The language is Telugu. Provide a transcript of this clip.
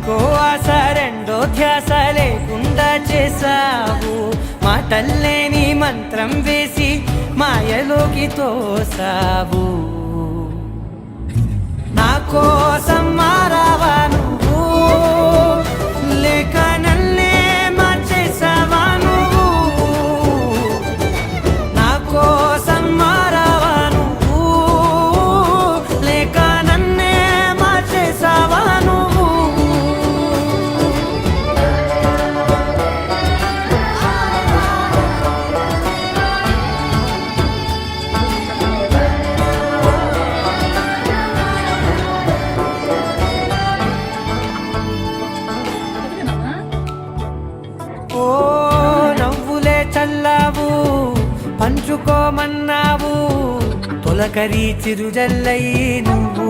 ఒక్కో ఆశ రెండో ధ్యాస లేకుండా చేసావు, మాటల్లేని మంత్రం వేసి మాయలోకి తోసావు. నా కోసం మారావా నువ్వు, లేక నన్నే మార్చేసావా నువ్వు? నా కోసం మారావా నువ్వు, లేక నన్నే మార్చేసావా నువ్వు? ఓ నవ్వులే చల్లావు, పంచుకోమన్నావు, తొలకరి చిరుజల్లై నువ్వు.